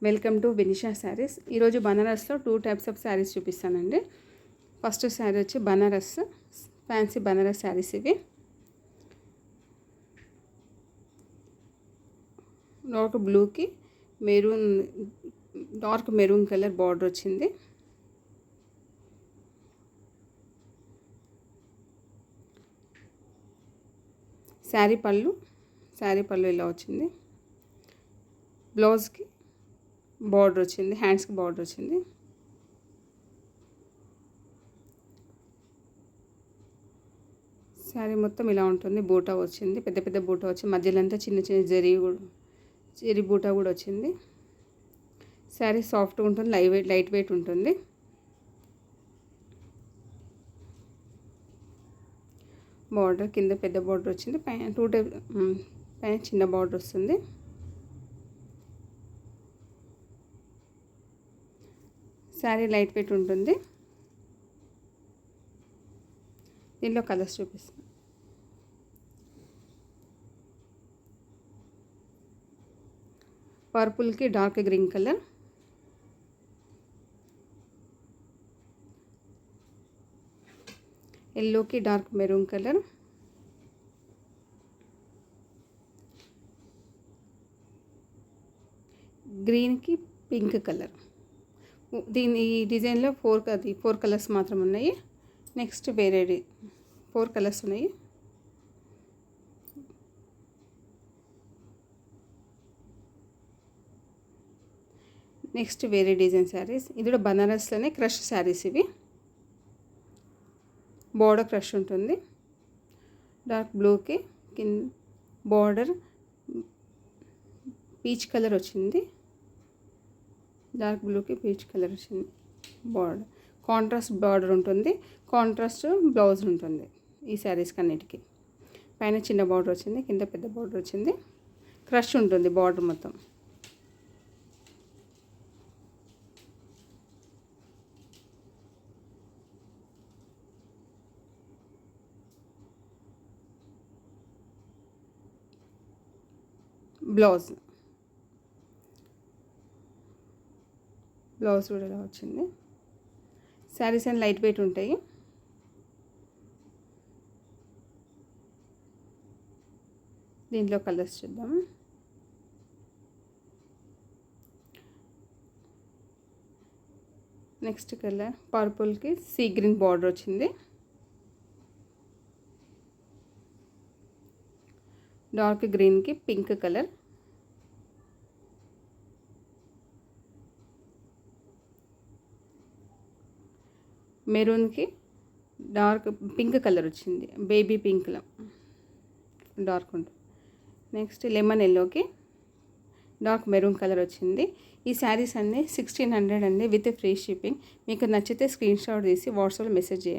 Welcome to Vinisha saris. ఈరోజు బనారస్లో 2 types of saris చూపిస్తానండి. First sari వచ్చి బనారస్ ఫ్యాన్సీ బనారస్ శారీస్. ఇవి డార్క్ బ్లూకి డార్క్ మెరూన్ కలర్ బార్డర్ వచ్చింది. శారీ పళ్ళు ఇలా వచ్చింది. బ్లౌజ్కి బార్డర్ వచ్చింది, హ్యాండ్స్కి బార్డర్ వచ్చింది. శారీ మొత్తం ఇలా ఉంటుంది. బూటా వచ్చింది, పెద్ద పెద్ద బూటా వచ్చి మధ్యలో అంతా చిన్న చిన్న జరీ బూటా కూడా వచ్చింది. శారీ సాఫ్ట్గా ఉంటుంది, లైట్ వెయిట్ ఉంటుంది. బార్డర్ కింద పెద్ద బార్డర్ వచ్చింది, పైన చిన్న బార్డర్ వస్తుంది. శారీ లైట్ వెయిట్ ఉంటుంది. దీనిలో కలర్స్ చూపిస్తాను. పర్పుల్కి డార్క్ గ్రీన్ కలర్, ఎల్లోకి డార్క్ మెరూన్ కలర్, గ్రీన్కి పింక్ కలర్. ఈ డిజైన్లో 4 కలర్స్ మాత్రం ఉన్నాయి. నెక్స్ట్ వేరే 4 కలర్స్ ఉన్నాయి. నెక్స్ట్ వేరే డిజైన్ శారీస్. ఇది కూడా బనారస్లోనే క్రష్ శారీస్. ఇవి బార్డర్ క్రష్ ఉంటుంది. డార్క్ బ్లూకి బార్డర్ పీచ్ కలర్ వచ్చింది. డార్క్ బ్లూకి పీచ్ కలర్ వచ్చింది. బార్డర్ కాంట్రాస్ట్ బార్డర్ ఉంటుంది, కాంట్రాస్ట్ బ్లౌజ్ ఉంటుంది ఈ శారీస్కి అన్నిటికీ. పైన చిన్న బార్డర్ వచ్చింది, కింద పెద్ద బార్డర్ వచ్చింది. క్రష్ ఉంటుంది బార్డర్ మొత్తం. బ్లౌజ్ కూడా ఇలా వచ్చింది. శారీస్ అండ్ లైట్ వెయిట్ ఉంటాయి. దీంట్లో కలర్స్ చూద్దాం. నెక్స్ట్ కలర్ పర్పుల్కి సీ గ్రీన్ బార్డర్ వచ్చింది. డార్క్ గ్రీన్కి పింక్ కలర్, మెరూన్కి డార్క్ పింక్ కలర్ వచ్చింది, బేబీ పింక్లో డార్క్ ఉంటుంది. నెక్స్ట్ లెమన్ ఎల్లోకి డార్క్ మెరూన్ కలర్ వచ్చింది. ఈ శారీస్ అన్నీ 1600 అండి, విత్ ఫ్రీ షిప్పింగ్. మీకు నచ్చితే స్క్రీన్ షాట్ తీసి వాట్సాప్లో మెసేజ్ చేయండి.